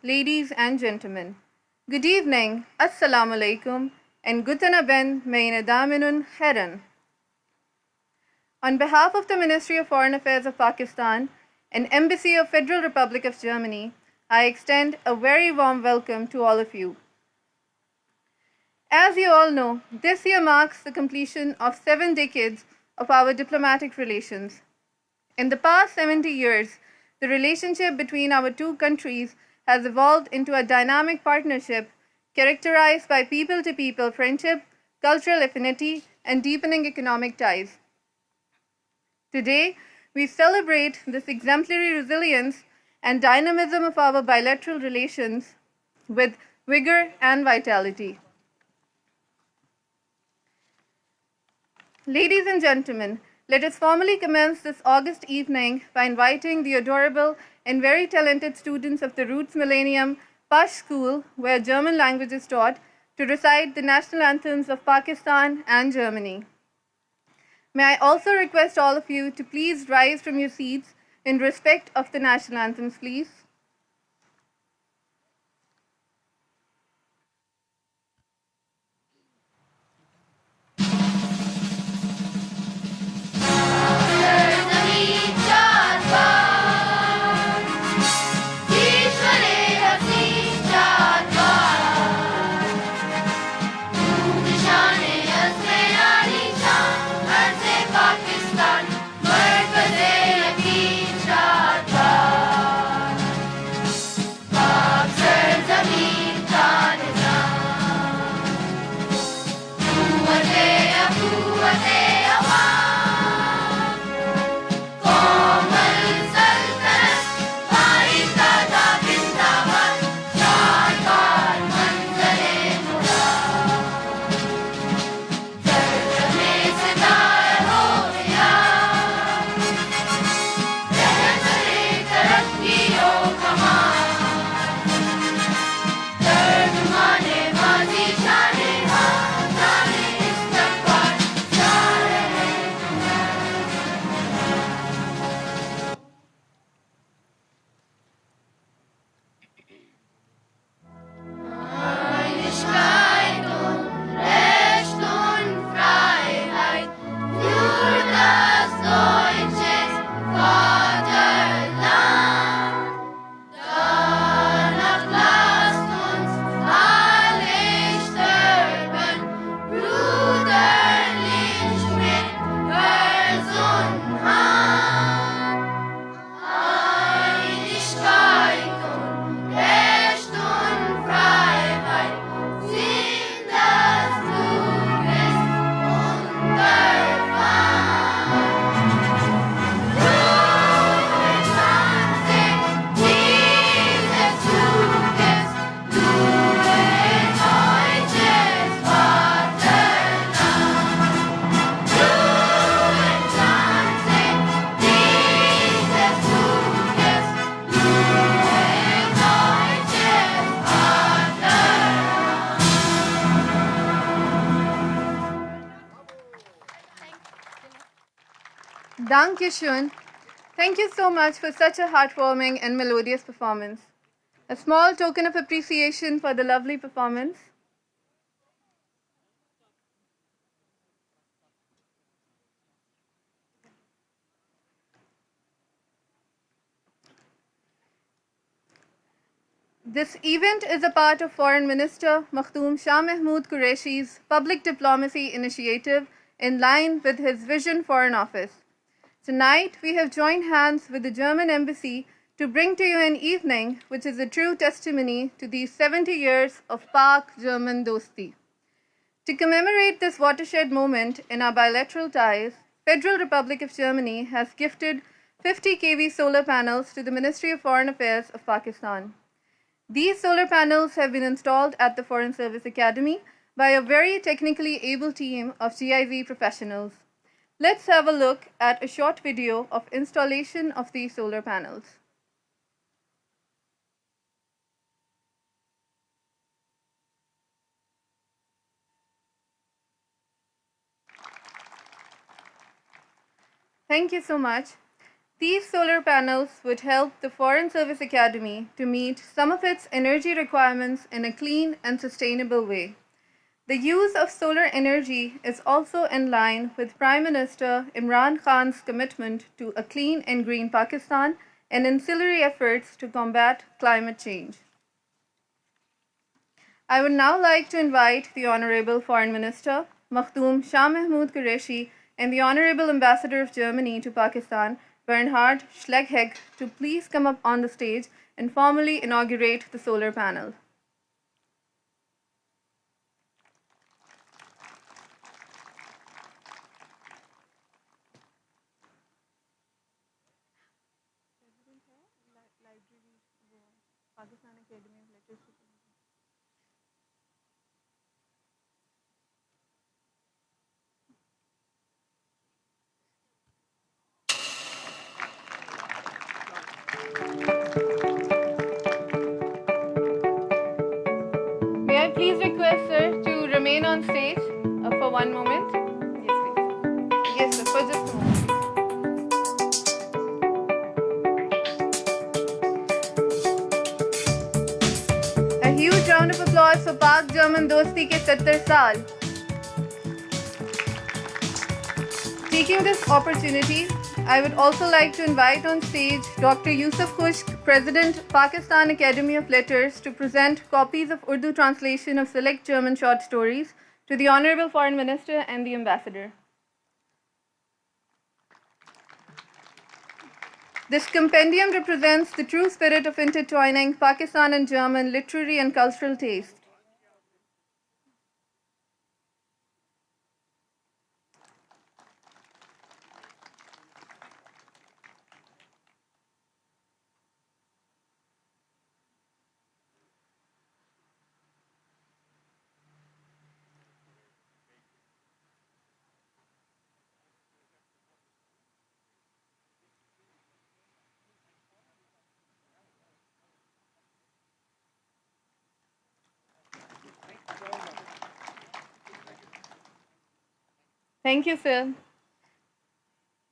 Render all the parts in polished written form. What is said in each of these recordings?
ladies and gentlemen. Good evening, Assalamu alaikum, and guten Abend, meine Damen und Herren. On behalf of the Ministry of Foreign Affairs of Pakistan and Embassy of Federal Republic of Germany, I extend a very warm welcome to all of you. As you all know, this year marks the completion of 7 decades of our diplomatic relations. In the past 70 years, the relationship between our two countries has evolved into a dynamic partnership characterized by people-to-people friendship, cultural affinity, and deepening economic ties. Today, we celebrate this exemplary resilience and dynamism of our bilateral relations with vigor and vitality. Ladies and gentlemen, let us formally commence this August evening by inviting the adorable and very talented students of the Roots Millennium Pash School, where German language is taught, to recite the national anthems of Pakistan and Germany. May I also request all of you to please rise from your seats in respect of the national anthems, please. Dankeschön. Thank you so much for such a heartwarming and melodious performance. A small token of appreciation for the lovely performance. This event is a part of Foreign Minister Makhdoom Shah Mahmood Qureshi's public diplomacy initiative in line with his Vision Foreign Office. Tonight, we have joined hands with the German Embassy to bring to you an evening which is a true testimony to these 70 years of Pak-German Dosti. To commemorate this watershed moment in our bilateral ties, Federal Republic of Germany has gifted 50 kV solar panels to the Ministry of Foreign Affairs of Pakistan. These solar panels have been installed at the Foreign Service Academy by a very technically able team of GIZ professionals. Let's have a look at a short video of installation of these solar panels. Thank you so much. These solar panels would help the Foreign Service Academy to meet some of its energy requirements in a clean and sustainable way. The use of solar energy is also in line with Prime Minister Imran Khan's commitment to a clean and green Pakistan and ancillary efforts to combat climate change. I would now like to invite the Honorable Foreign Minister, Makhdoom Shah Mahmood Qureshi, and the Honorable Ambassador of Germany to Pakistan, Bernhard Schlegheck, to please come up on the stage and formally inaugurate the solar panel. May I please request, sir, to remain on stage for one moment? Yes, please. Yes, sir, for just a moment, please. A huge round of applause for Pak-German Dosti ke 70 saal. Taking this opportunity, I would also like to invite on stage Dr. Yusuf Khushk, President, Pakistan Academy of Letters, to present copies of Urdu translation of select German short stories to the Honorable Foreign Minister and the Ambassador. This compendium represents the true spirit of intertwining Pakistan and German literary and cultural taste. Thank you, sir.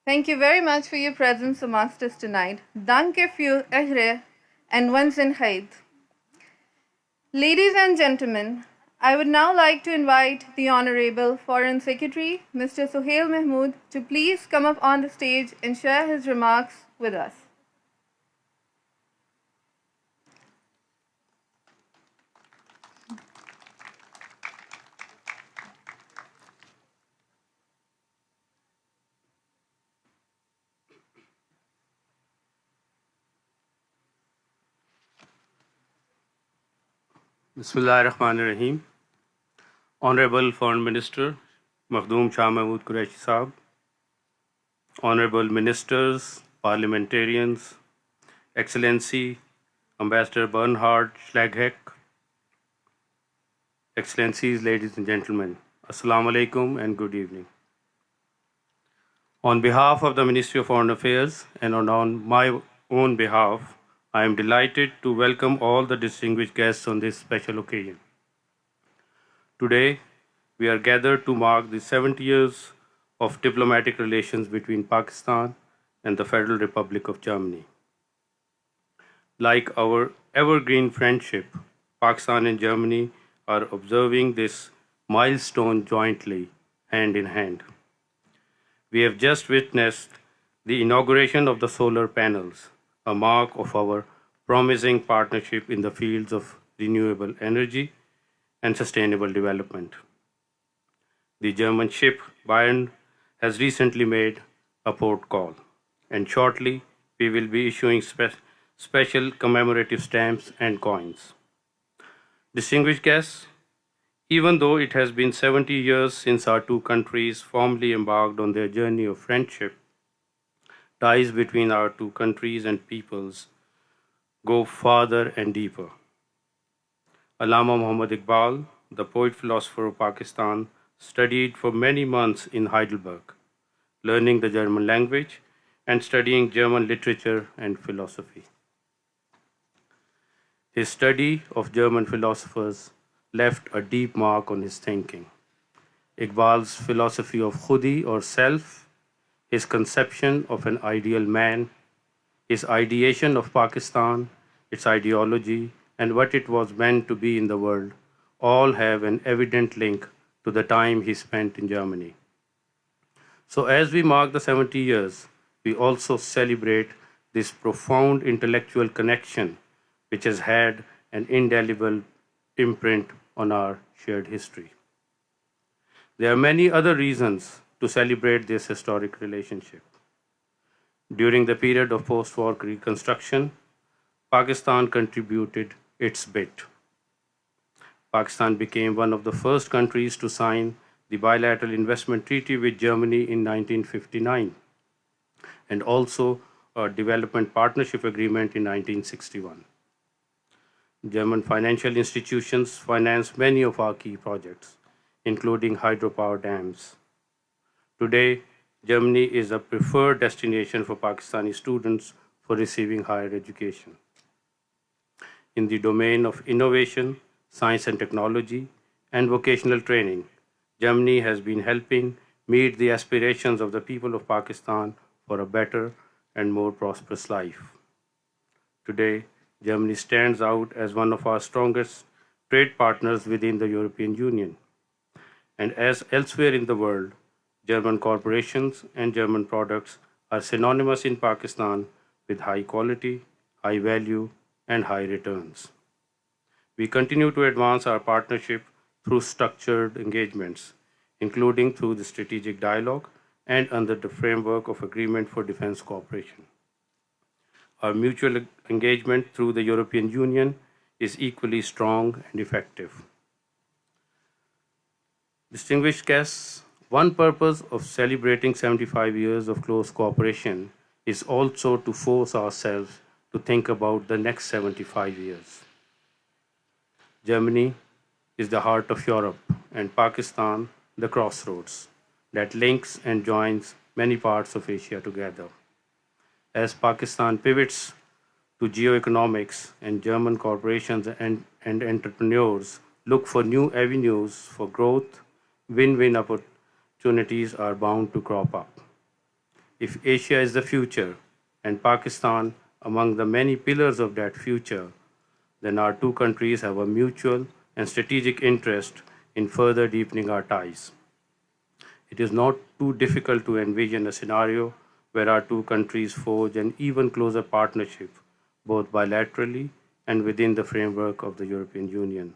Thank you very much for your presence amongst us tonight. Danke für Ihre Anwesenheit. Ladies and gentlemen, I would now like to invite the Honorable Foreign Secretary, Mr. Suhail Mahmood, to please come up on the stage and share his remarks with us. Bismillahirrahmanirrahim. Honorable Foreign Minister Makhdoom Shah Mahmood Qureshi Sahab, Honorable Ministers, Parliamentarians, Excellency Ambassador Bernhard Schlegheck, Excellencies, ladies and gentlemen, Assalamu alaikum and good evening. On behalf of the Ministry of Foreign Affairs and on my own behalf, I am delighted to welcome all the distinguished guests on this special occasion. Today, we are gathered to mark the 70 years of diplomatic relations between Pakistan and the Federal Republic of Germany. Like our evergreen friendship, Pakistan and Germany are observing this milestone jointly, hand in hand. We have just witnessed the inauguration of the solar panels, a mark of our promising partnership in the fields of renewable energy and sustainable development. The German ship Bayern has recently made a port call, and shortly we will be issuing special commemorative stamps and coins. Distinguished guests, even though it has been 70 years since our two countries formally embarked on their journey of friendship, ties between our two countries and peoples go farther and deeper. Allama Muhammad Iqbal, the poet-philosopher of Pakistan, studied for many months in Heidelberg, learning the German language and studying German literature and philosophy. His study of German philosophers left a deep mark on his thinking. Iqbal's philosophy of khudi or self, his conception of an ideal man His ideation of Pakistan, its ideology, and what it was meant to be in the world all have an evident link to the time he spent in Germany. So, as we mark the 70 years, we also celebrate this profound intellectual connection which has had an indelible imprint on our shared history. There are many other reasons to celebrate this historic relationship. During the period of post war reconstruction, Pakistan contributed its bit. Pakistan became one of the first countries to sign the bilateral investment treaty with Germany in 1959 and also a development partnership agreement in 1961. German financial institutions financed many of our key projects, including hydropower dams. Today, Germany is a preferred destination for Pakistani students for receiving higher education. In the domain of innovation, science and technology, and vocational training, Germany has been helping meet the aspirations of the people of Pakistan for a better and more prosperous life. Today, Germany stands out as one of our strongest trade partners within the European Union. And as elsewhere in the world, German corporations and German products are synonymous in Pakistan with high quality, high value, and high returns. We continue to advance our partnership through structured engagements, including through the strategic dialogue and under the framework of Agreement for Defense Cooperation. Our mutual engagement through the European Union is equally strong and effective. Distinguished guests, one purpose of celebrating 75 years of close cooperation is also to force ourselves to think about the next 75 years. Germany is the heart of Europe and Pakistan the crossroads that links and joins many parts of Asia together. As Pakistan pivots to geoeconomics and German corporations and entrepreneurs look for new avenues for growth, win-win opportunities are bound to crop up. If Asia is the future and Pakistan among the many pillars of that future, then our two countries have a mutual and strategic interest in further deepening our ties. It is not too difficult to envision a scenario where our two countries forge an even closer partnership, both bilaterally and within the framework of the European Union.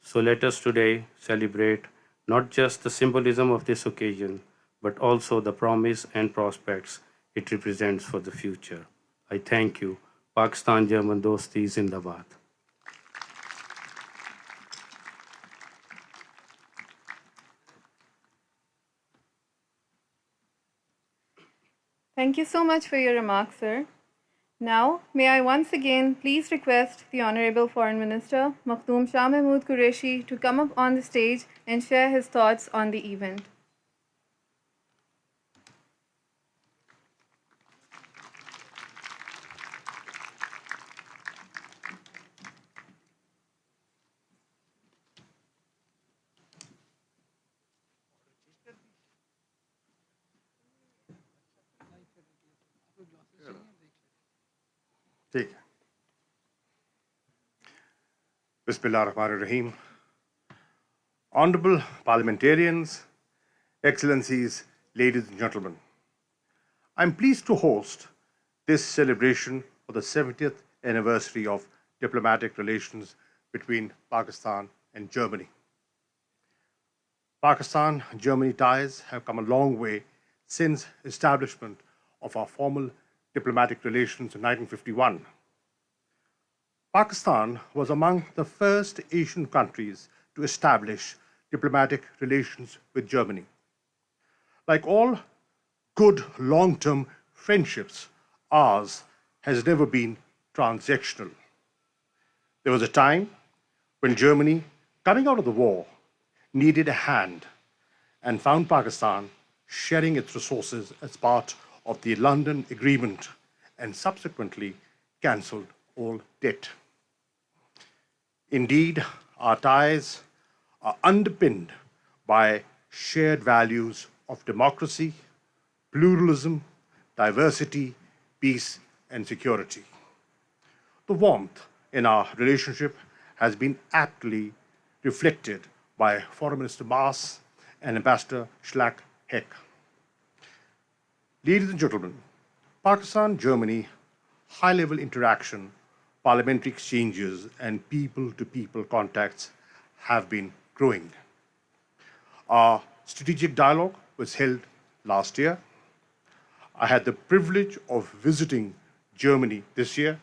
So let us today celebrate not just the symbolism of this occasion, but also the promise and prospects it represents for the future. I thank you. Pakistan-German Dosti Zindabad. Thank you so much for your remarks, sir. Now, may I once again please request the Honorable Foreign Minister, Makhdoom Shah Mahmood Qureshi, to come up on the stage and share his thoughts on the event. ठीक है Bismillahirrahmanirrahim. Honorable parliamentarians, excellencies, ladies and gentlemen, I'm pleased to host this celebration for the 70th anniversary of diplomatic relations between Pakistan and Germany. Pakistan-Germany ties have come a long way since establishment of our formal diplomatic relations in 1951. Pakistan was among the first Asian countries to establish diplomatic relations with Germany. Like all good long-term friendships, ours has never been transactional. There was a time when Germany, coming out of the war, needed a hand and found Pakistan sharing its resources as part of the London Agreement and subsequently cancelled all debt. Indeed, our ties are underpinned by shared values of democracy, pluralism, diversity, peace, and security. The warmth in our relationship has been aptly reflected by Foreign Minister Maas and Ambassador Schlack Heck. Ladies and gentlemen, Pakistan Germany high level interaction, parliamentary exchanges, and people to people contacts have been growing. Our strategic dialogue was held last year. I had the privilege of visiting Germany this year.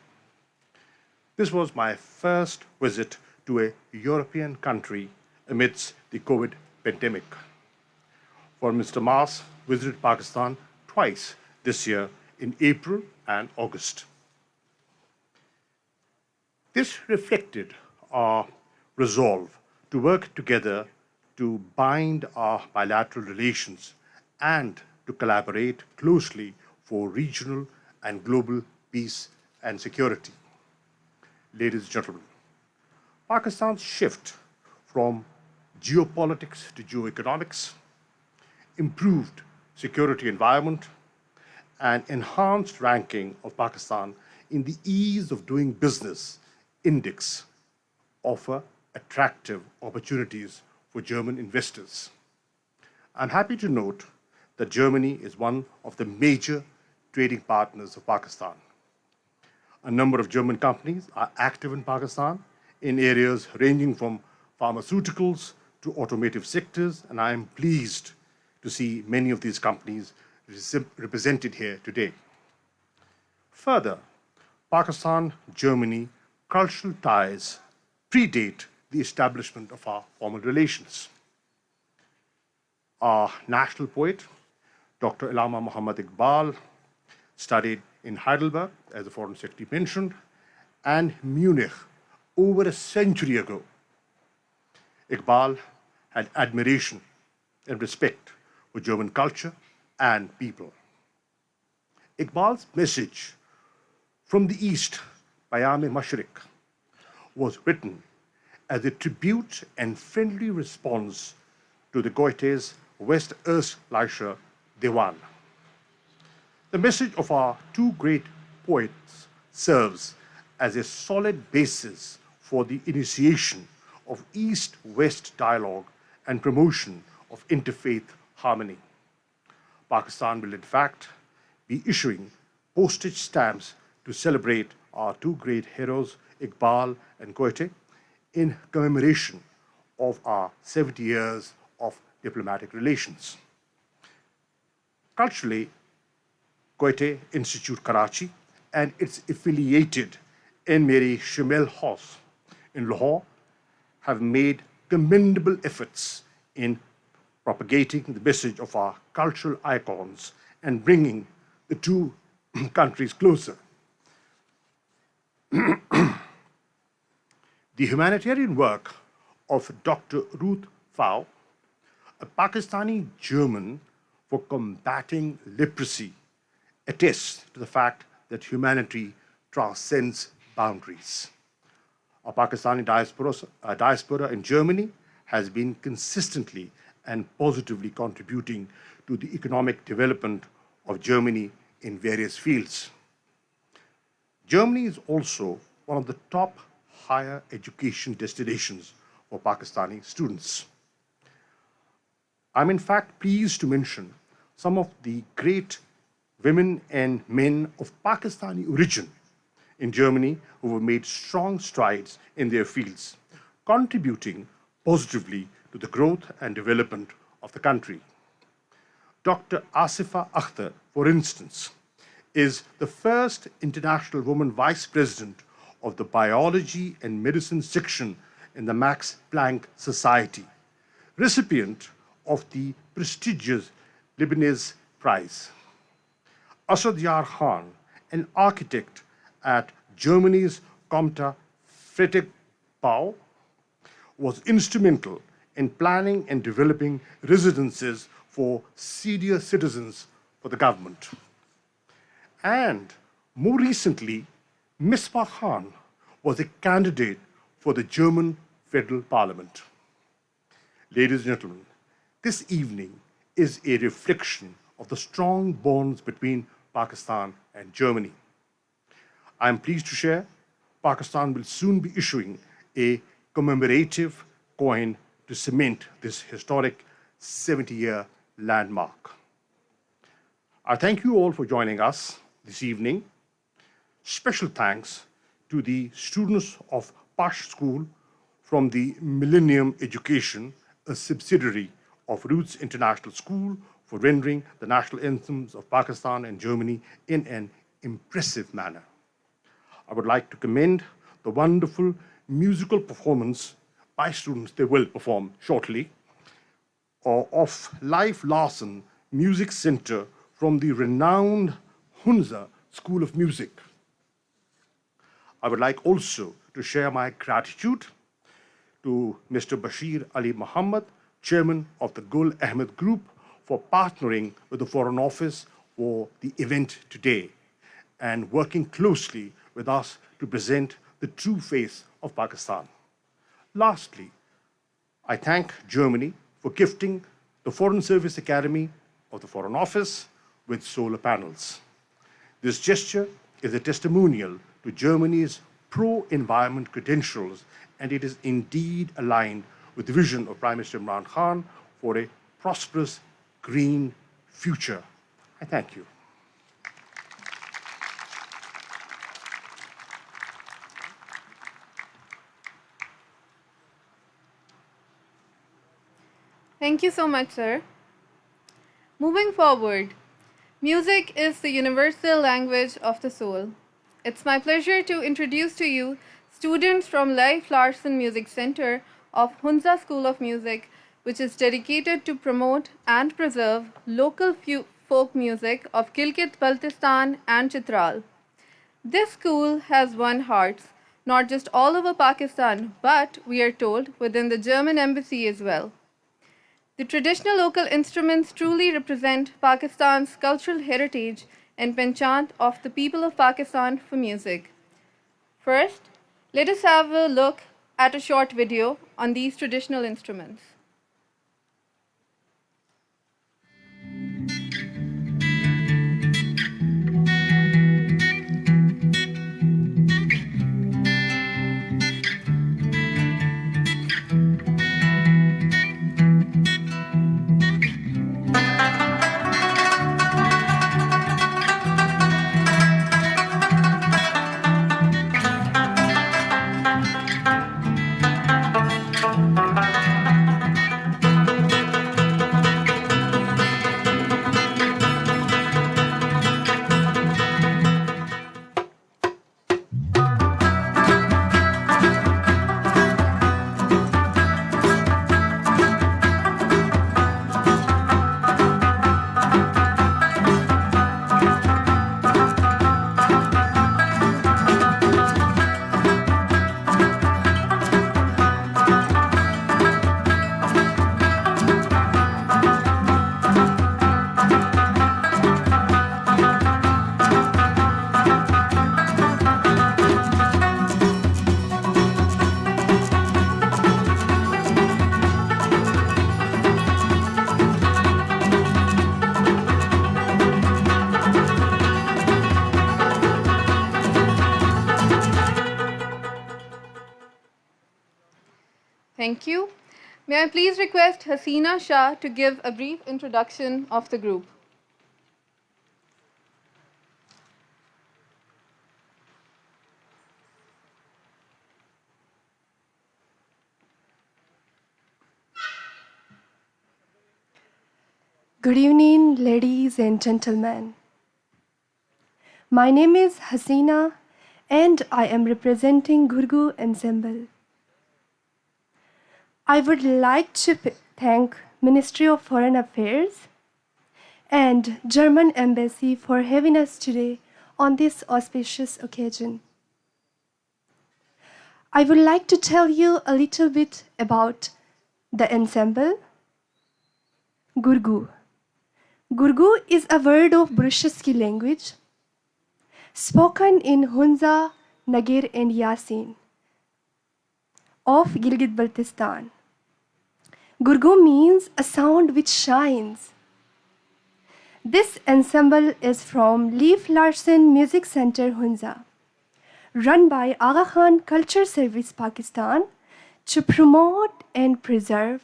This was my first visit to a European country amidst the COVID pandemic. Foreign Minister Maas visited Pakistan twice this year in April and August. This reflected our resolve to work together to bind our bilateral relations and to collaborate closely for regional and global peace and security. Ladies and gentlemen, Pakistan's shift from geopolitics to geoeconomics, improved security environment, and enhanced ranking of Pakistan in the ease of doing business index offer attractive opportunities for German investors. I'm happy to note that Germany is one of the major trading partners of Pakistan. A number of German companies are active in Pakistan in areas ranging from pharmaceuticals to automotive sectors, and I am pleased to see many of these companies represented here today. Further, Pakistan-Germany cultural ties predate the establishment of our formal relations. Our national poet, Dr. Allama Muhammad Iqbal, studied in Heidelberg, as the Foreign Secretary mentioned, and Munich over a century ago. Iqbal had admiration and respect for German culture and people. Iqbal's message from the East, Bayam-e-Mashriq, was written as a tribute and friendly response to the Goethe's West-Östliche Diwan. The message of our two great poets serves as a solid basis for the initiation of East-West dialogue and promotion of interfaith harmony. Pakistan will, in fact, be issuing postage stamps to celebrate our two great heroes, Iqbal and Goethe, in commemoration of our 70 years of diplomatic relations. Culturally, Goethe Institute Karachi and its affiliated N. Shimel House in Lahore have made commendable efforts in propagating the message of our cultural icons and bringing the two countries closer. The humanitarian work of Dr. Ruth Fau, a Pakistani German for combating leprosy, attests to the fact that humanity transcends boundaries. Our Pakistani diaspora in Germany has been consistently and positively contributing to the economic development of Germany in various fields. Germany is also one of the top higher education destinations for Pakistani students. I'm in fact pleased to mention some of the great women and men of Pakistani origin in Germany who have made strong strides in their fields, contributing positively to the growth and development of the country. Dr. Asifa Akhtar, for instance, is the first international woman vice president of the Biology and Medicine section in the Max Planck Society, recipient of the prestigious Leibniz Prize. Asad Yar Khan, an architect at Germany's Comte Friedrich Bau, was instrumental in planning and developing residences for senior citizens for the government. And more recently, Misbah Khan was a candidate for the German Federal Parliament. Ladies and gentlemen, this evening is a reflection of the strong bonds between Pakistan and Germany. I'm pleased to share Pakistan will soon be issuing a commemorative coin to cement this historic 70-year landmark. I thank you all for joining us this evening. Special thanks to the students of Pash School from the Millennium Education, a subsidiary of Roots International School, for rendering the national anthems of Pakistan and Germany in an impressive manner. I would like to commend the wonderful musical performance by students, they will perform shortly, of Leif Larsen Music Center from the renowned Hunza School of Music. I would like also to share my gratitude to Mr. Bashir Ali Muhammad, Chairman of the Gul Ahmed Group, for partnering with the Foreign Office for the event today and working closely with us to present the true face of Pakistan. Lastly, I thank Germany for gifting the Foreign Service Academy of the Foreign Office with solar panels. This gesture is a testimonial to Germany's pro-environment credentials, and it is indeed aligned with the vision of Prime Minister Imran Khan for a prosperous green future. I thank you. Thank you so much, sir. Moving forward, music is the universal language of the soul. It's my pleasure to introduce to you students from Leif Larsen Music Center of Hunza School of Music, which is dedicated to promote and preserve local folk music of Gilgit, Baltistan and Chitral. This school has won hearts, not just all over Pakistan, but we are told within the German embassy as well. The traditional local instruments truly represent Pakistan's cultural heritage and penchant of the people of Pakistan for music. First, let us have a look at a short video on these traditional instruments. Thank you. May I please request Hasina Shah to give a brief introduction of the group. Good evening, ladies and gentlemen. My name is Hasina and I am representing Gurgu Ensemble. I would like to thank Ministry of Foreign Affairs and German Embassy for having us today on this auspicious occasion. I would like to tell you a little bit about the ensemble. Gurgu. Gurgu is a word of Brusheski language spoken in Hunza, Nagir and Yasin of Gilgit-Baltistan. Gurgu means a sound which shines. This ensemble is from Leif Larsen Music Center, Hunza. run by Aga Khan Culture Service Pakistan to promote and preserve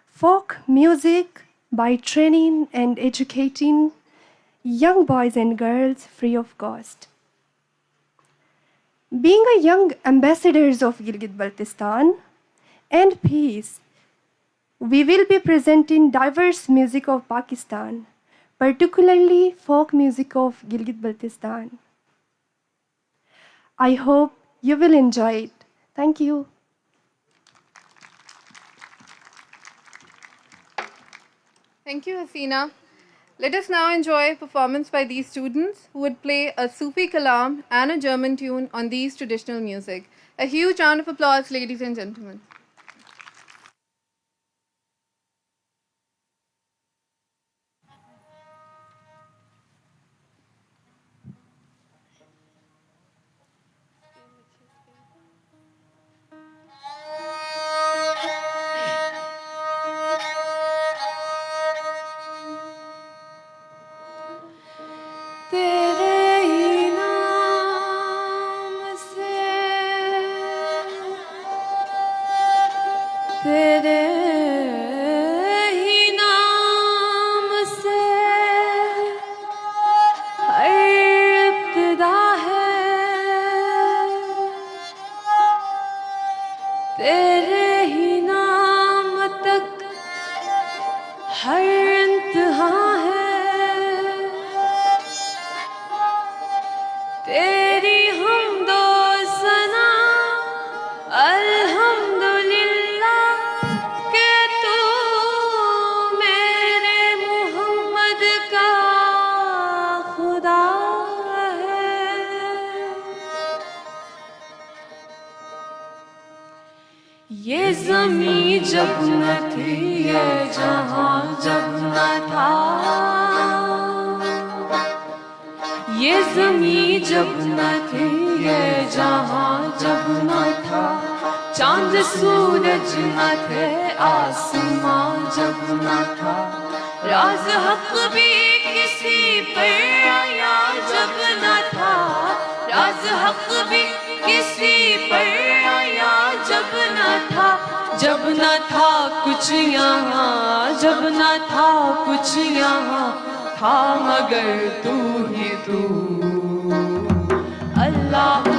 folk music by training and educating young boys and girls free of cost. Being a young ambassadors of Gilgit-Baltistan and peace, we will be presenting diverse music of Pakistan, particularly folk music of Gilgit-Baltistan. I hope you will enjoy it. Thank you. Thank you, Hasina. Let us now enjoy a performance by these students who would play a Sufi kalam and a German tune on these traditional music. A huge round of applause, ladies and gentlemen. ये ज़मीं जब न थी, ये जहां जब न था, ये ज़मीं जब न थी, ये जहां जब न था, चांद सूरज न थे, आसमां जब न था, राज हक भी किसी पर आया जब न था, राज हक भी किसी पर आया जब न था, जब न था कुछ यहाँ, जब न था कुछ यहाँ, था मगर तू ही तू। अल्लाह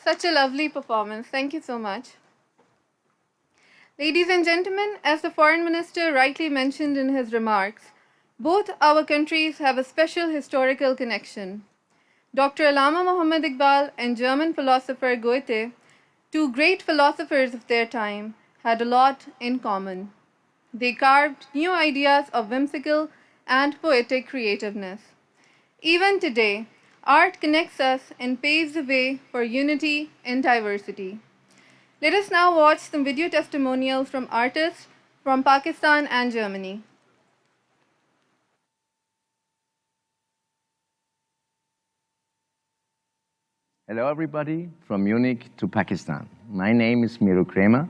Such a lovely performance. Thank you so much. Ladies and gentlemen, as the Foreign Minister rightly mentioned in his remarks, both our countries have a special historical connection. Dr. Allama Muhammad Iqbal and German philosopher Goethe, two great philosophers of their time, had a lot in common. They carved new ideas of whimsical and poetic creativeness. Even today, art connects us and paves the way for unity in diversity. Let us now watch some video testimonials from artists from Pakistan and Germany. Hello everybody, from Munich to Pakistan. My name is Miro Kramer.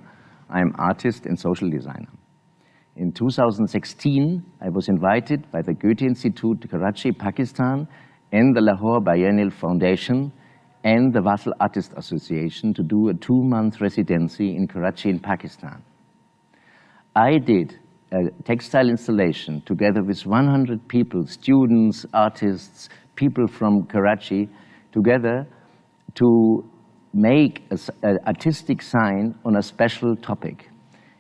I'm artist and social designer. In 2016, I was invited by the Goethe Institute, Karachi, Pakistan, and the Lahore Biennial Foundation and the Vassal Artist Association to do a 2-month residency in Karachi in Pakistan. I did a textile installation together with 100 people, students, artists, people from Karachi, together to make an artistic sign on a special topic.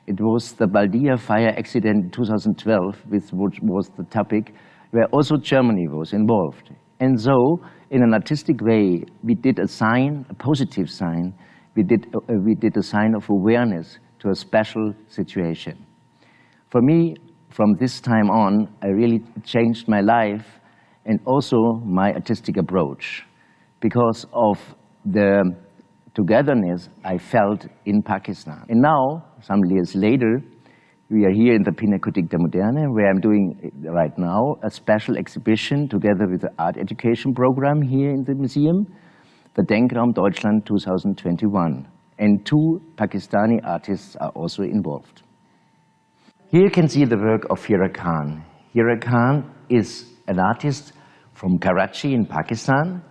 It was the Baldia fire accident in 2012, which was the topic where also Germany was involved. And so, in an artistic way, we did a sign, a positive sign. We did a sign of awareness to a special situation. For me, from this time on, I really changed my life and also my artistic approach because of the togetherness I felt in Pakistan. And now, some years later, we are here in the Pinakothek der Moderne, where I'm doing right now a special exhibition together with the art education program here in the museum, the Denkraum Deutschland 2021. And 2 Pakistani artists are also involved. Here you can see the work of Hira Khan. Hira Khan is an artist from Karachi in Pakistan,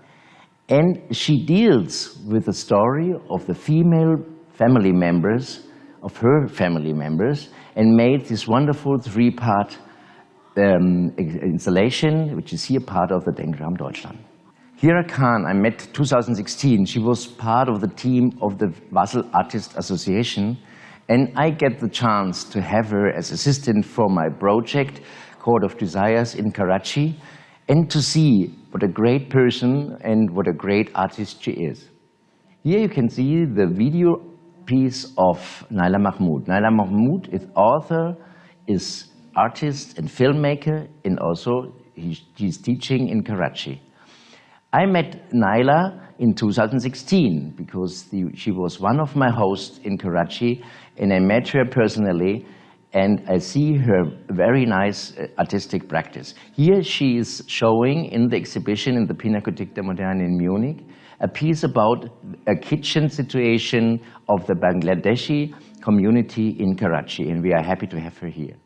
and she deals with the story of the female family members, of her family members, and made this wonderful 3-part installation, which is here part of the Denkraum Deutschland. Hira Khan, I met 2016. She was part of the team of the Vassal Artist Association, and I get the chance to have her as assistant for my project, Court of Desires in Karachi, and to see what a great person and what a great artist she is. Here you can see the video piece of Naila Mahmood. Naila Mahmood is author, is artist and filmmaker, and also he's teaching in Karachi. I met Naila in 2016 because she was one of my hosts in Karachi, and I met her personally, and I see her very nice artistic practice. Here she is showing in the exhibition in the Pinakothek der Moderne in Munich a piece about a kitchen situation of the Bangladeshi community in Karachi, and we are happy to have her here.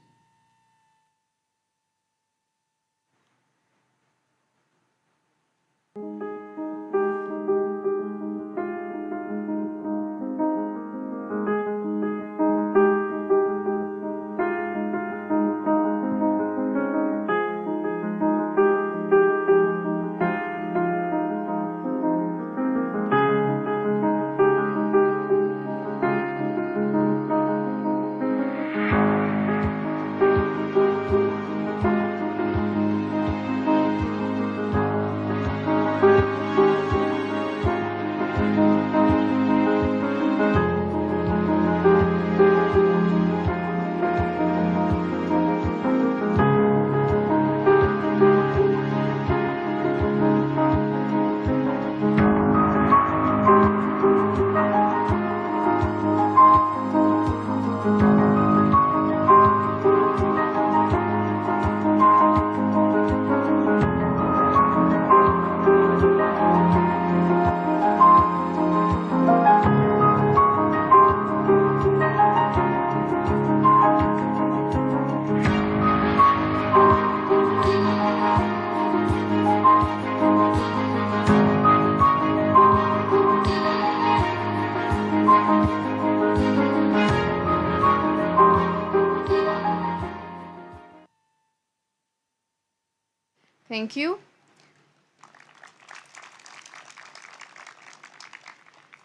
Thank you.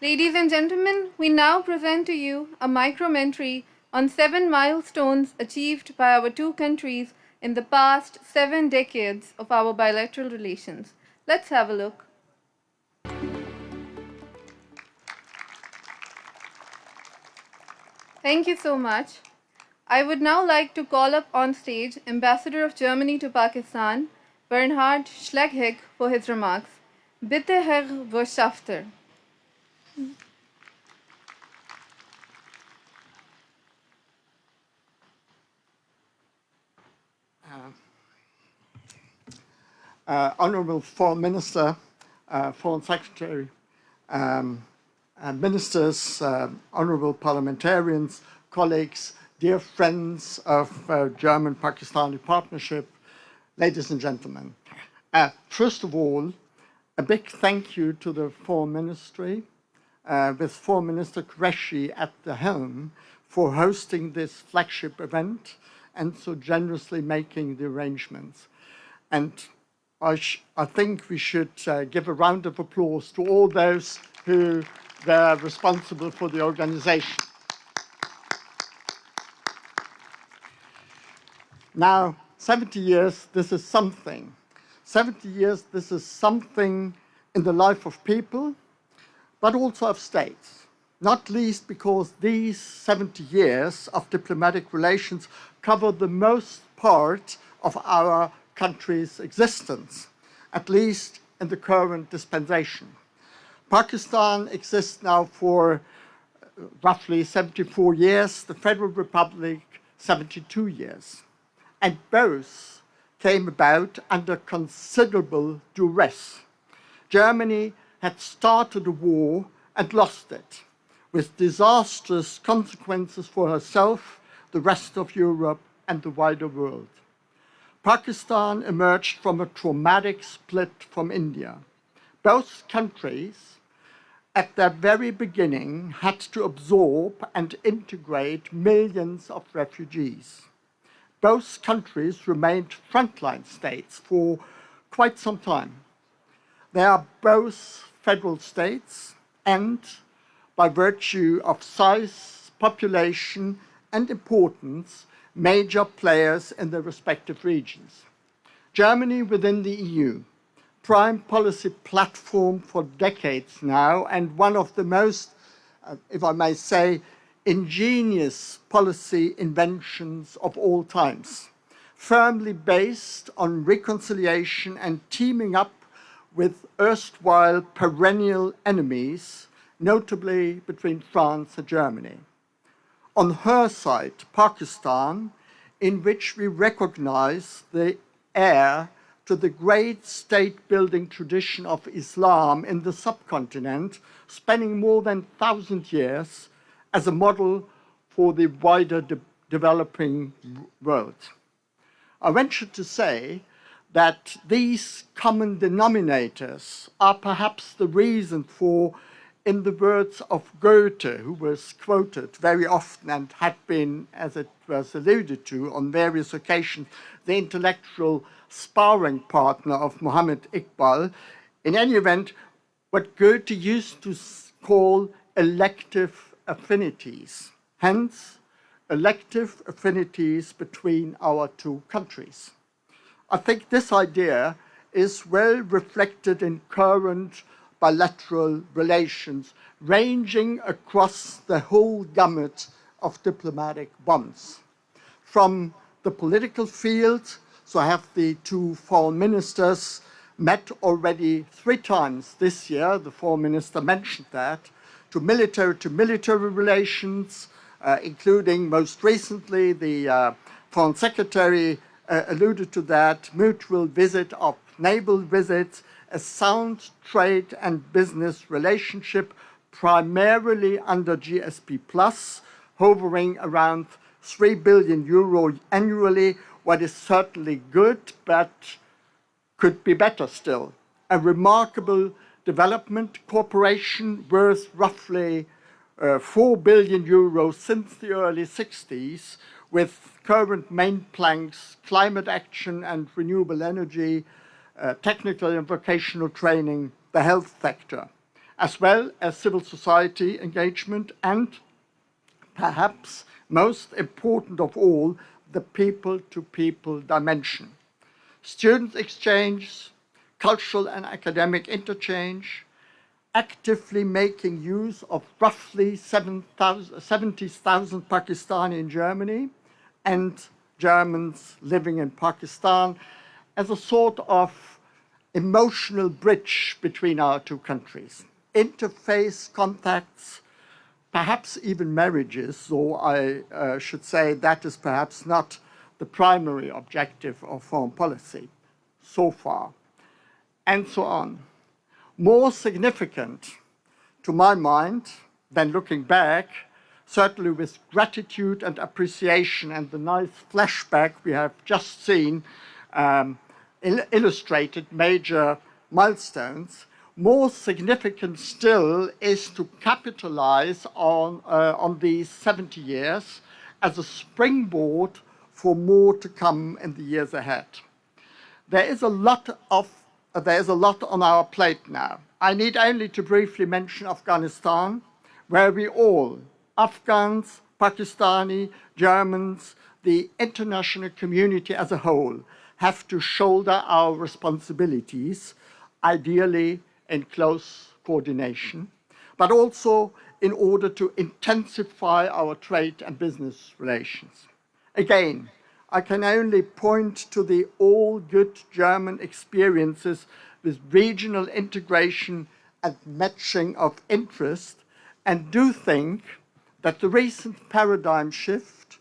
Ladies and gentlemen, we now present to you a micromentary on 7 milestones achieved by our two countries in the past 7 decades of our bilateral relations. Let's have a look. Thank you so much. I would now like to call up on stage Ambassador of Germany to Pakistan, Bernhard Schleghig, for his remarks. Bitte, Herr Botschafter. Honourable Foreign Minister, Foreign Secretary, ministers, honourable parliamentarians, colleagues, dear friends of German-Pakistani partnership, ladies and gentlemen. First of all, a big thank you to the Foreign Ministry, with Foreign Minister Qureshi at the helm, for hosting this flagship event and so generously making the arrangements. And I think we should give a round of applause to all those who were responsible for the organization. Now, 70 years, this is something. 70 years, this is something in the life of people, but also of states. Not least because these 70 years of diplomatic relations cover the most part of our country's existence, at least in the current dispensation. Pakistan exists now for roughly 74 years, the Federal Republic 72 years. And both came about under considerable duress. Germany had started a war and lost it, with disastrous consequences for herself, the rest of Europe, and the wider world. Pakistan emerged from a traumatic split from India. Both countries, at their very beginning, had to absorb and integrate millions of refugees. Both countries remained frontline states for quite some time. They are both federal states and, by virtue of size, population, and importance, major players in their respective regions. Germany within the EU, prime policy platform for decades now, and one of the most, if I may say, ingenious policy inventions of all times. firmly based on reconciliation and teaming up with erstwhile perennial enemies, notably between France and Germany. On her side, Pakistan, in which we recognize the heir to the great state-building tradition of Islam in the subcontinent, spanning more than 1,000 years, as a model for the wider developing world. I venture to say that these common denominators are perhaps the reason for, in the words of Goethe, who was quoted very often and had been, as it was alluded to on various occasions, the intellectual sparring partner of Muhammad Iqbal, in any event, what Goethe used to call elective affinities. Hence, elective affinities between our two countries. I think this idea is well reflected in current bilateral relations, ranging across the whole gamut of diplomatic bonds. From the political field, so I have the two foreign ministers met already 3 times this year, the foreign minister mentioned that, to military relations, including most recently the foreign secretary alluded to that, mutual visit of naval visits, a sound trade and business relationship primarily under GSP+, hovering around 3 billion euro annually, what is certainly good, but could be better still. A remarkable development cooperation worth roughly 4 billion euros since the early 60s, with current main planks, climate action and renewable energy, technical and vocational training, the health sector, as well as civil society engagement, and perhaps most important of all, the people-to-people dimension. Student exchange, cultural and academic interchange, actively making use of roughly 70,000 Pakistani in Germany and Germans living in Pakistan as a sort of emotional bridge between our two countries. Interface contacts, perhaps even marriages, though I should say that is perhaps not the primary objective of foreign policy so far, and so on. More significant, to my mind, than looking back, certainly with gratitude and appreciation and the nice flashback we have just seen illustrated major milestones, more significant still is to capitalize on these 70 years as a springboard for more to come in the years ahead. There is a lot on our plate now. I need only to briefly mention Afghanistan, where we all, Afghans, Pakistani, Germans, the international community as a whole, have to shoulder our responsibilities, ideally in close coordination, but also in order to intensify our trade and business relations. Again, I can only point to the all good German experiences with regional integration and matching of interest, and do think that the recent paradigm shift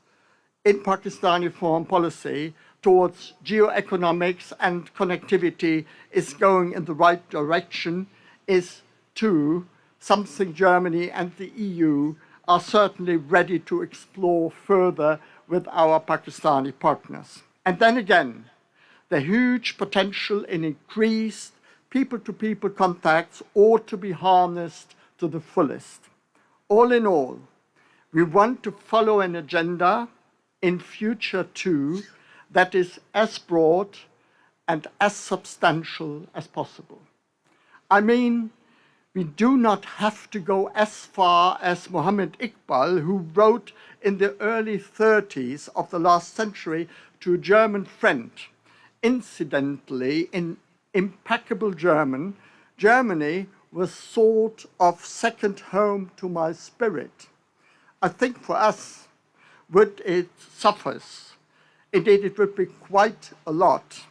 in Pakistani foreign policy towards geoeconomics and connectivity is going in the right direction, is too something Germany and the EU are certainly ready to explore further with our Pakistani partners. And then again, the huge potential in increased people-to-people contacts ought to be harnessed to the fullest. All in all, we want to follow an agenda in future too that is as broad and as substantial as possible. I mean, we do not have to go as far as Muhammad Iqbal, who wrote in the early 30s of the last century to a German friend, incidentally in impeccable German, Germany was sort of second home to my spirit. I think for us, would it suffice Indeed, it would be quite a lot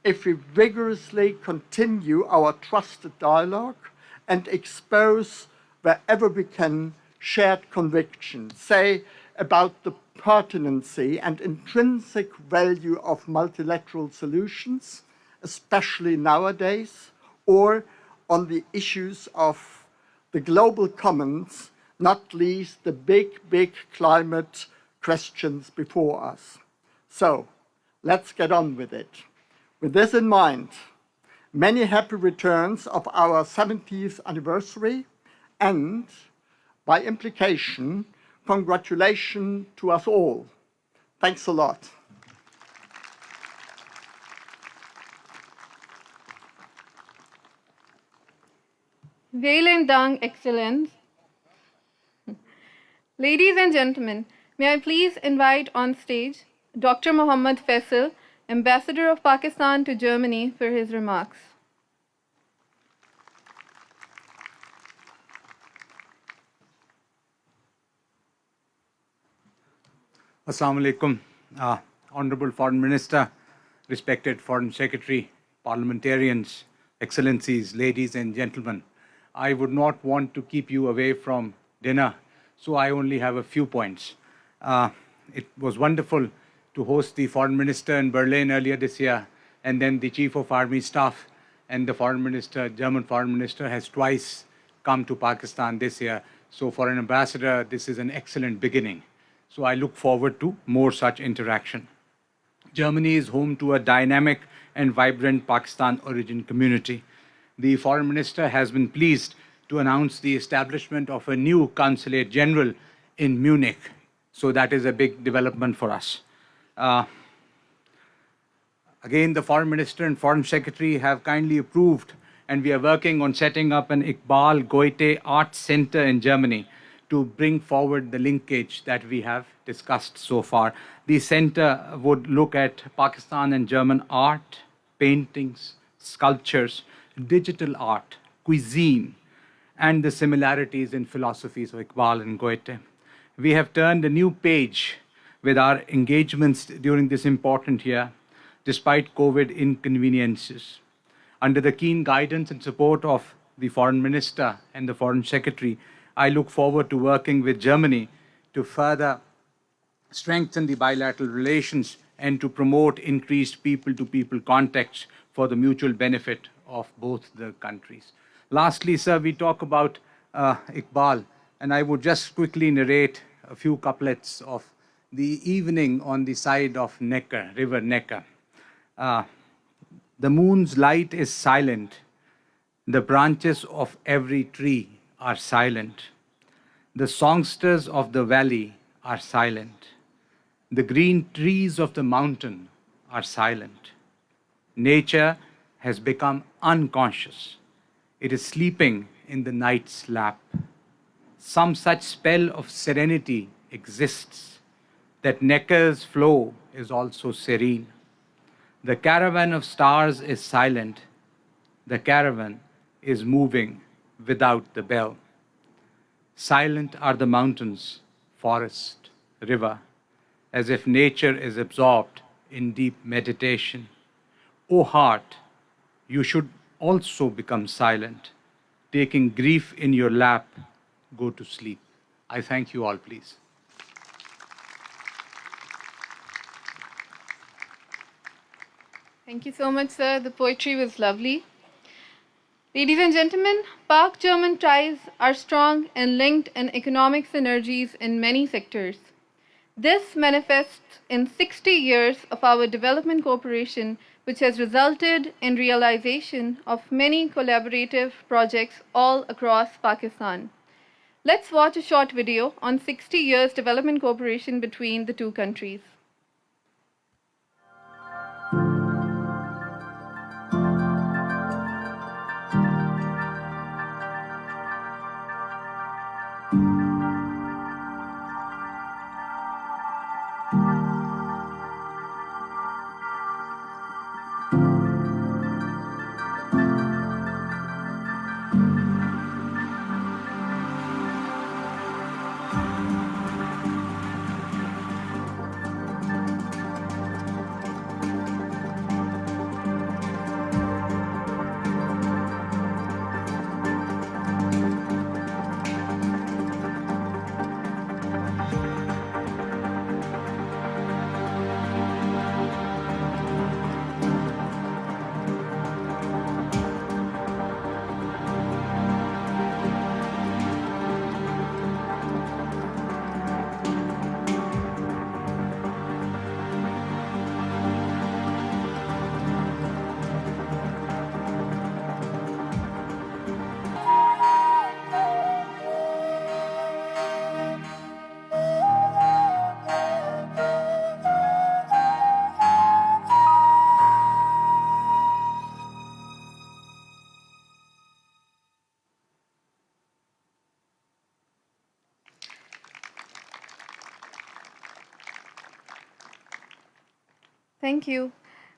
if we vigorously continue our trusted dialogue and expose wherever we can shared conviction, say about the pertinency and intrinsic value of multilateral solutions, especially nowadays, or on the issues of the global commons, not least the big climate questions before us. So, let's get on with it. With this in mind, many happy returns of our 70th anniversary and, by implication, congratulations to us all. Thanks a lot. Vielen Dank, Exzellenz. Ladies and gentlemen, may I please invite on stage Dr. Mohammad Faisal, Ambassador of Pakistan to Germany, for his remarks. Assalamu alaikum, Honorable Foreign Minister, respected Foreign Secretary, parliamentarians, excellencies, ladies and gentlemen. I would not want to keep you away from dinner, so I only have a few points. It was wonderful to host the Foreign Minister in Berlin earlier this year, and then the Chief of Army Staff and the Foreign Minister, German Foreign Minister, has twice come to Pakistan this year. So for an ambassador, this is an excellent beginning. So I look forward to more such interaction. Germany is home to a dynamic and vibrant Pakistan origin community. The Foreign Minister has been pleased to announce the establishment of a new Consulate General in Munich. So that is a big development for us. Again, the Foreign Minister and Foreign Secretary have kindly approved, and we are working on setting up an Iqbal Goethe Art Center in Germany to bring forward the linkage that we have discussed so far. The center would look at Pakistan and German art, paintings, sculptures, digital art, cuisine, and the similarities in philosophies of Iqbal and Goethe. We have turned a new page with our engagements during this important year, despite COVID inconveniences. Under the keen guidance and support of the Foreign Minister and the Foreign Secretary, I look forward to working with Germany to further strengthen the bilateral relations and to promote increased people-to-people contacts for the mutual benefit of both the countries. Lastly, sir, we talk about Iqbal, and I would just quickly narrate a few couplets of the evening on the side of Neckar, River Neckar. The moon's light is silent. The branches of every tree are silent. The songsters of the valley are silent. The green trees of the mountain are silent. Nature has become unconscious. It is sleeping in the night's lap. Some such spell of serenity exists, that Neckar's flow is also serene. The caravan of stars is silent. The caravan is moving without the bell. Silent are the mountains, forest, river, as if nature is absorbed in deep meditation. O heart, you should also become silent. Taking grief in your lap, go to sleep. I thank you all, please. Thank you so much, sir. The poetry was lovely. Ladies and gentlemen, Pak-German ties are strong and linked in economic synergies in many sectors. This manifests in 60 years of our development cooperation, which has resulted in realization of many collaborative projects all across Pakistan. Let's watch a short video on 60 years development cooperation between the two countries. Thank you.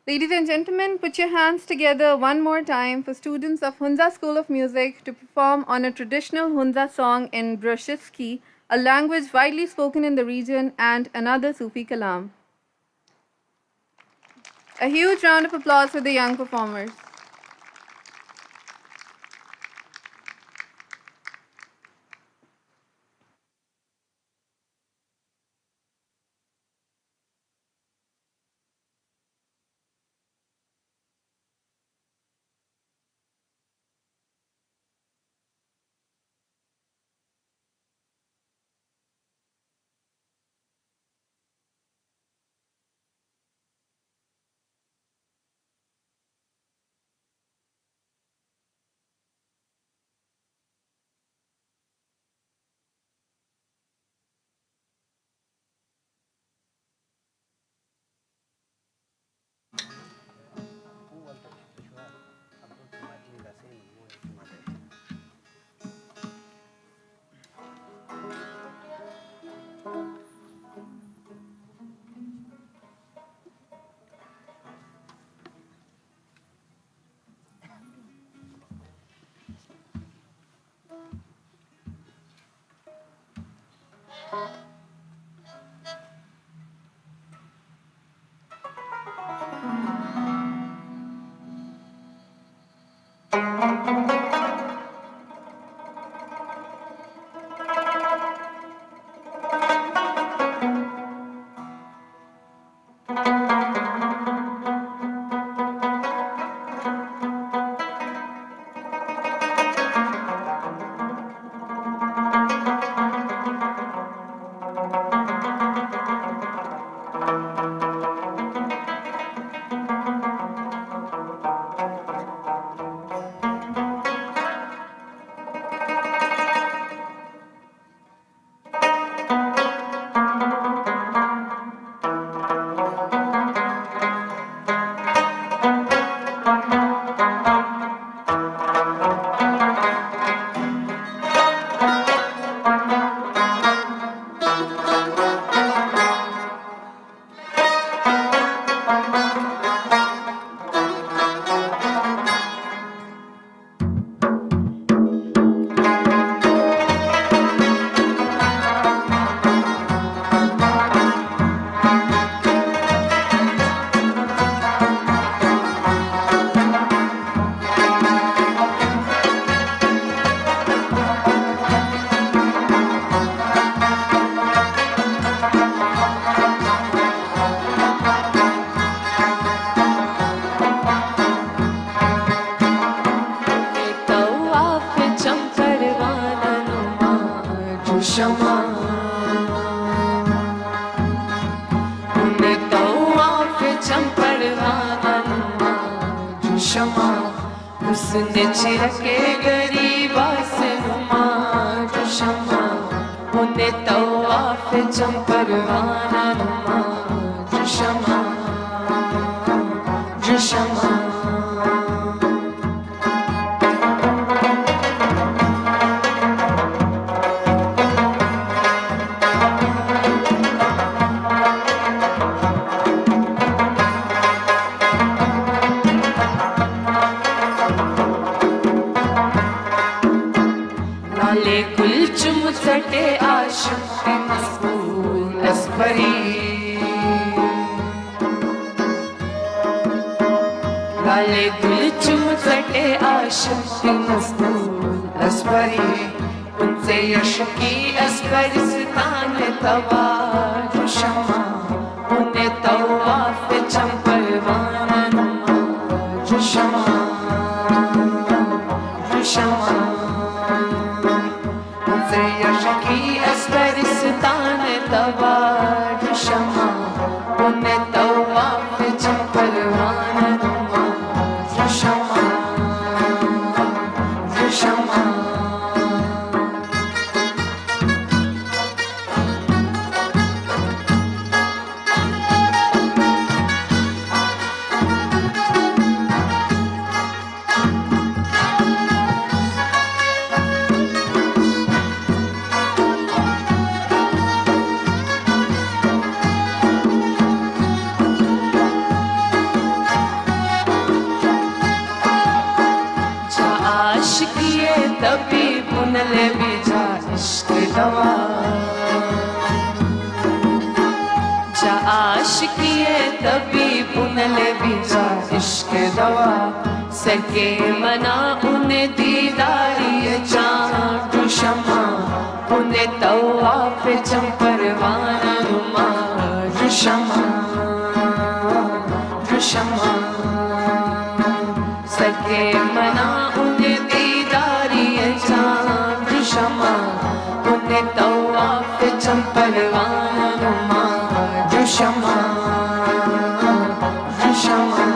Ladies and gentlemen, put your hands together one more time for students of Hunza School of Music to perform on a traditional Hunza song in Brushiski, a language widely spoken in the region, and another Sufi kalam. A huge round of applause for the young performers. उसने छिड़के गरीबा से नुमाज शमा उन्हें तवाफ चंपरवाना नुमाज शमा शमा सटे आशिक मस्बूल अस्परी लाले गुल चुम सटे आशिक मस्बूल अस्परी उनसे यश की अस्परिस्तान तवाज शमा उन्हें तवाफ चंपरवाना नुमाज शमा शमा की अस्परिस्तान तवाज शमा उन्हें तवाफ चंपरवाना नुमाज शमा शमा आशिकिए तभी बुनले बीजा इश्क दवा जा आशिकिए तभी बुनले बीजा इश्क दवा सके मना उन्हें दीदारी चाँद शमा उन्हें तवाफ चंपरवाना रुमा रुशमा रुशमा सके मना उन्हें दीदारी चाँद रुशमा उन्हें तवाफ चंपरवाना रुमा रुशमा रुशमा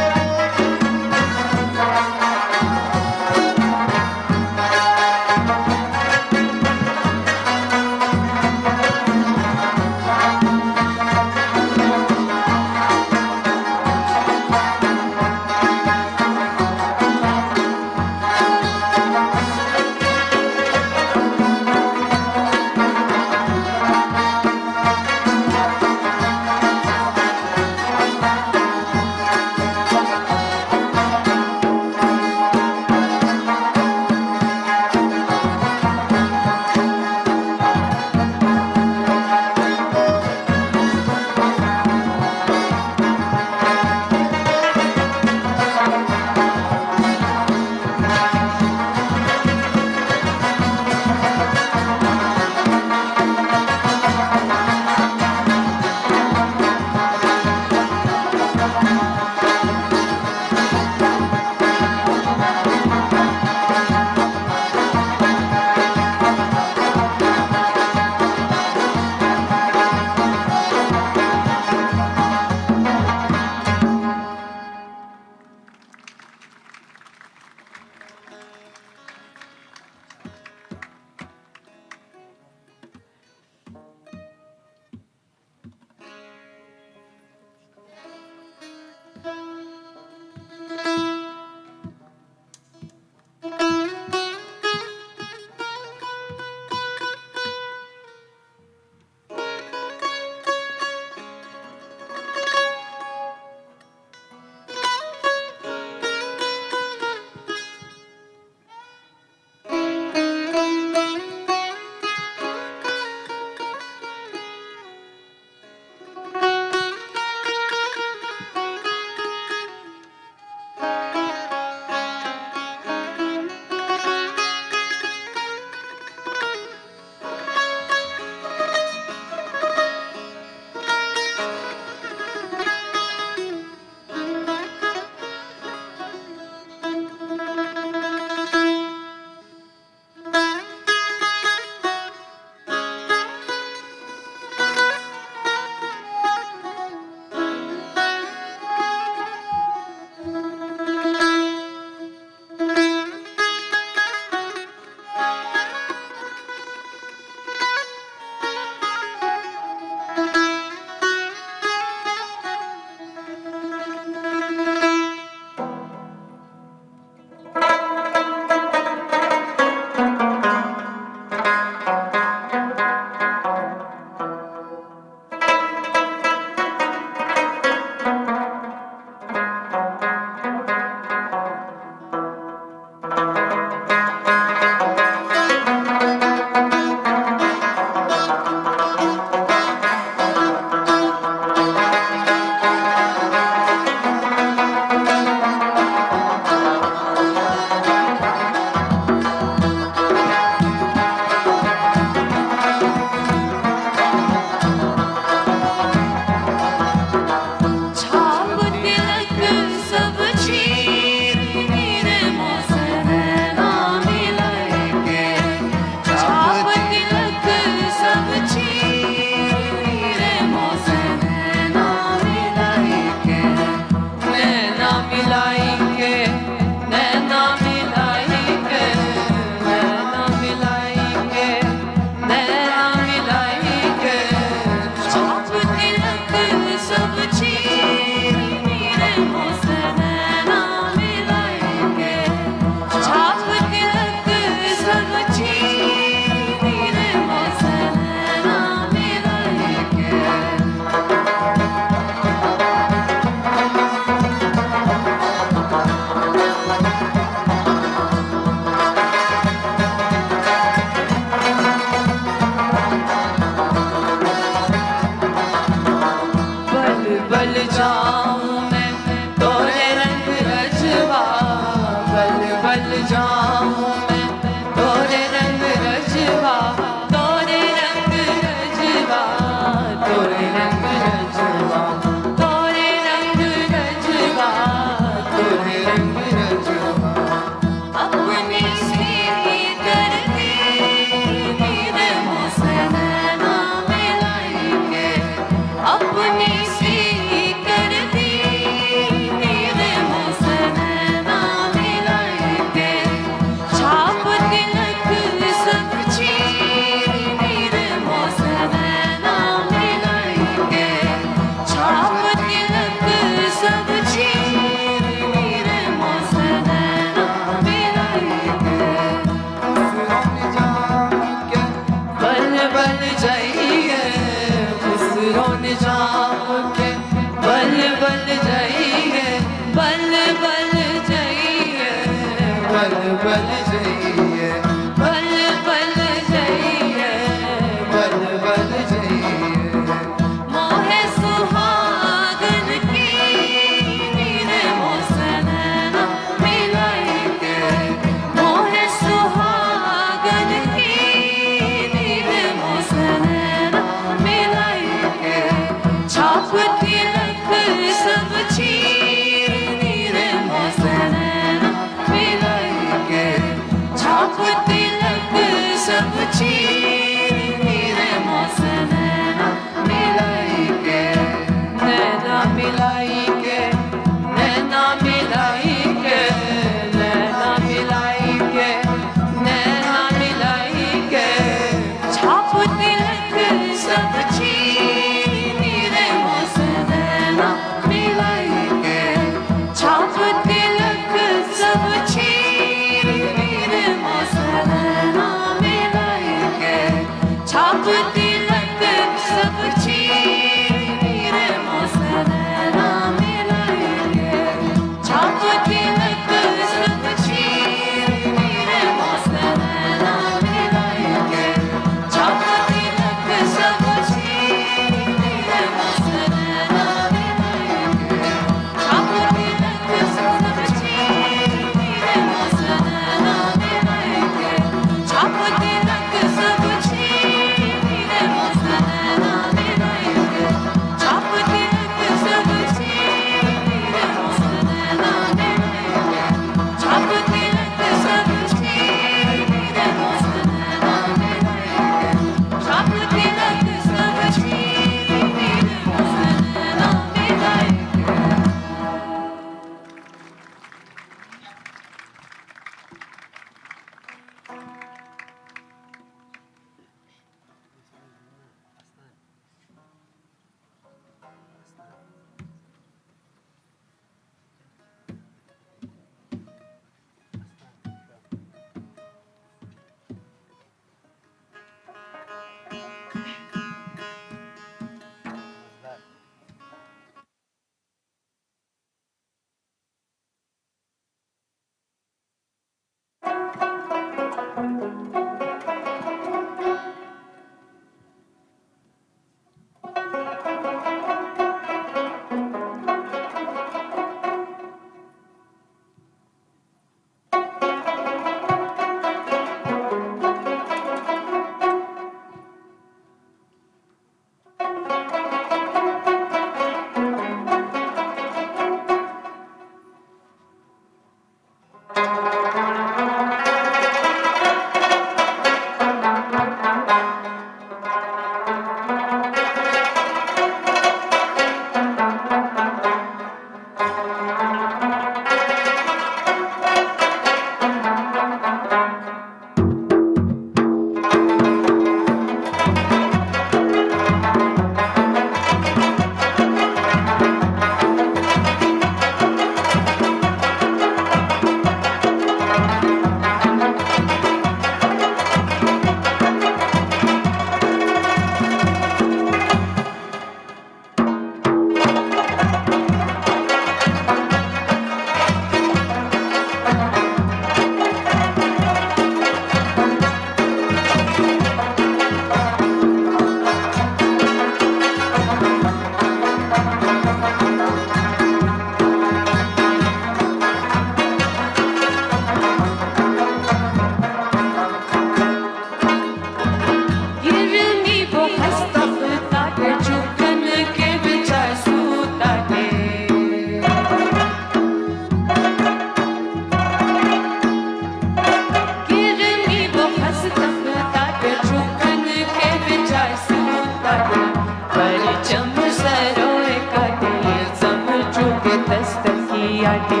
परिचम सरोए काटे समझूगे दस्तकी आटे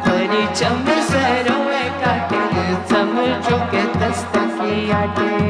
परिचम सरोए काटे समझूगे दस्तकी आटे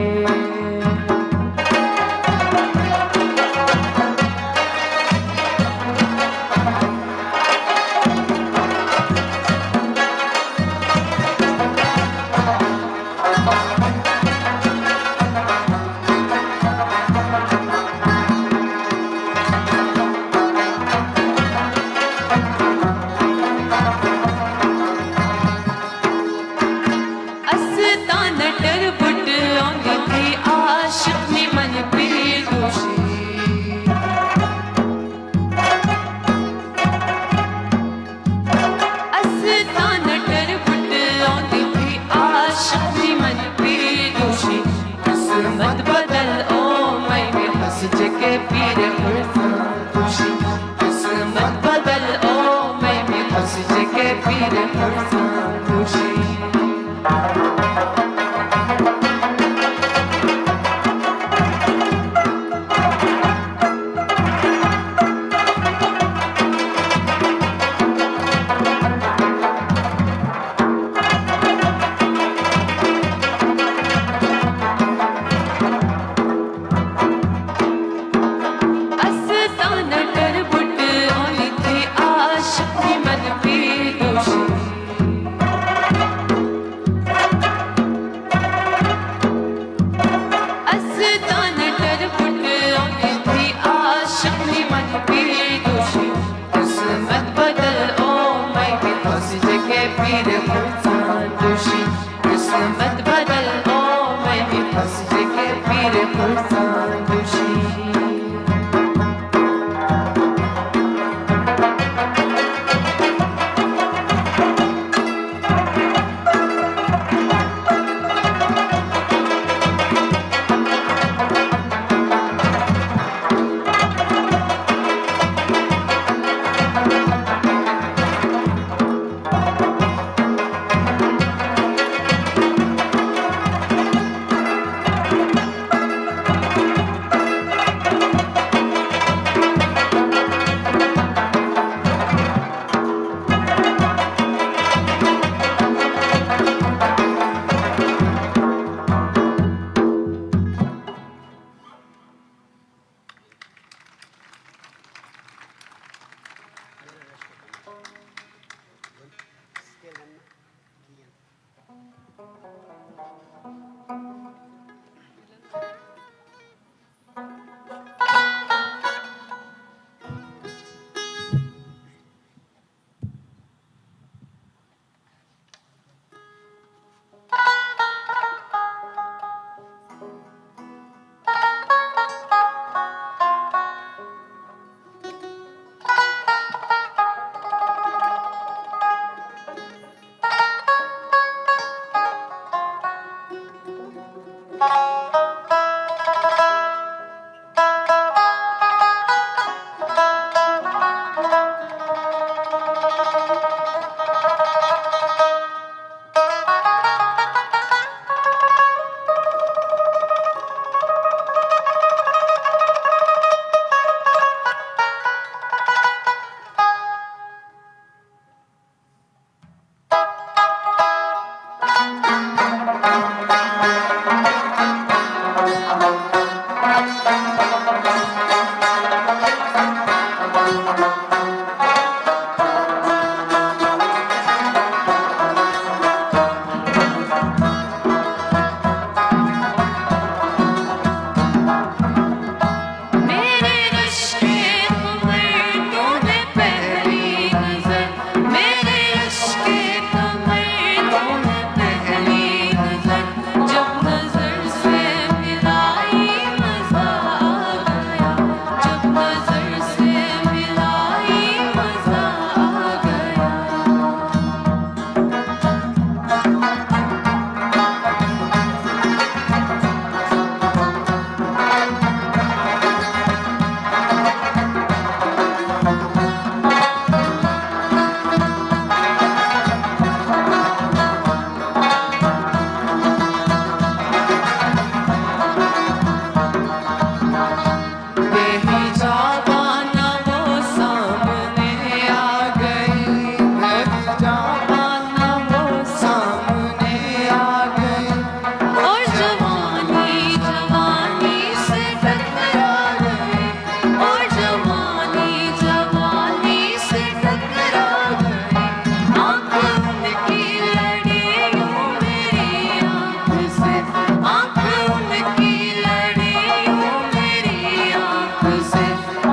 से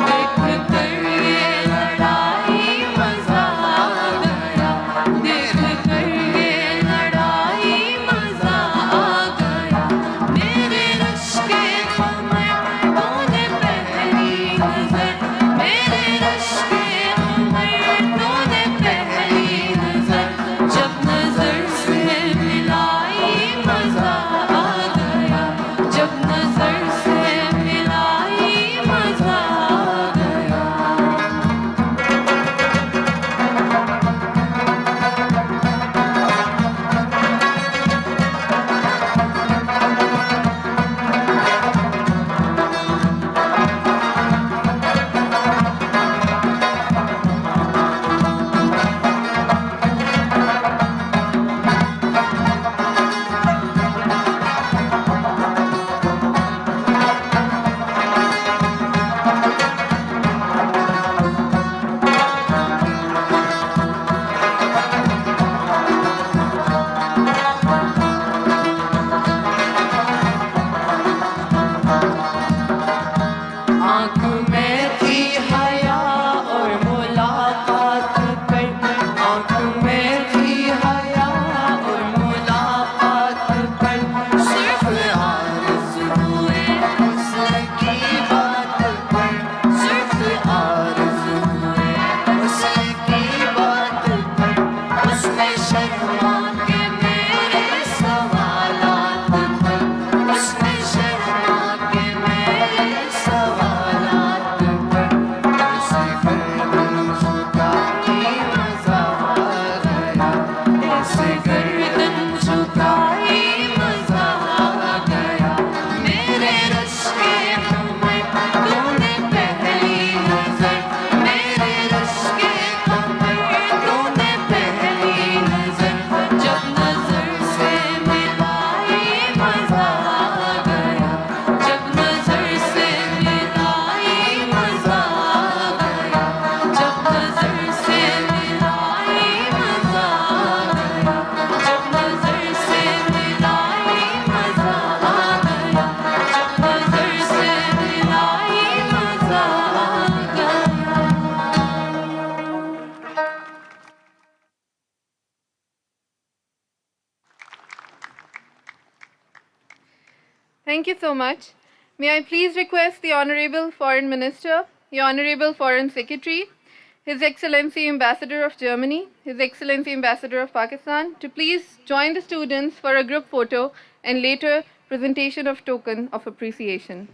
देख कर ये लड़ाई मजा आ गया, देख कर ये लड़ाई मजा आ गया। मेरे रश के कमर तूने पहली नजर, मेरे रश के कमर तूने पहली नजर, जब नजर से मिलाई मजा आ गया, जब नजर से मिलाई मजा आ गया। आँख में थी हया और मुलाकात कर, आँख में थी हया और मुलाकात कर, सिर्फ आरज़ू हुए हुस्न की बात कर, सिर्फ आरज़ू हुए हुस्न की बात कर। उसने शर्मा के मेरे सवालात पर, उसने शर्मा के मेरे सवालात पर, ऐसे गर्दन झुकाई मजा आ गया, ऐसे गर्दन झुकाई मजा आ गया। मेरे रश के कमर तूने पहली नजर, मेरे रश के कमर तूने पहली नजर, जब नजर से मिलाई मजा आ गया, जब नजर से मिलाई मजा आ गया, जब नजर से मिलाई मजा आ गया, जब नजर से मिलाई मजा आ गया, जब नजर से मिलाई मजा आ गया। Thank you so much. May I please request the Honorable Foreign Minister, the Honorable Foreign Secretary, His Excellency Ambassador of Germany, His Excellency Ambassador of Pakistan, to please join the students for a group photo and later presentation of token of appreciation.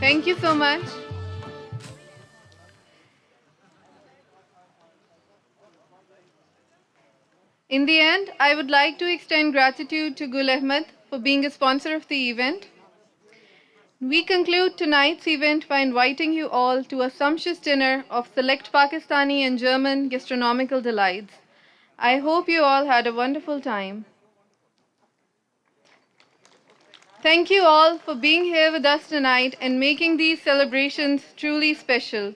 Thank you so much. In the end, I would like to extend gratitude to Gul Ahmed for being a sponsor of the event. We conclude tonight's event by inviting you all to a sumptuous dinner of select Pakistani and German gastronomical delights. I hope you all had a wonderful time. Thank you all for being here with us tonight and making these celebrations truly special.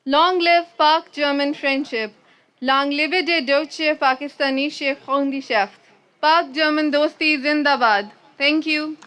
Long live Pak-German friendship. Lang lebe der deutsche pakistanische Freundschaft. Pak-German Dosti Zindabad. Thank you.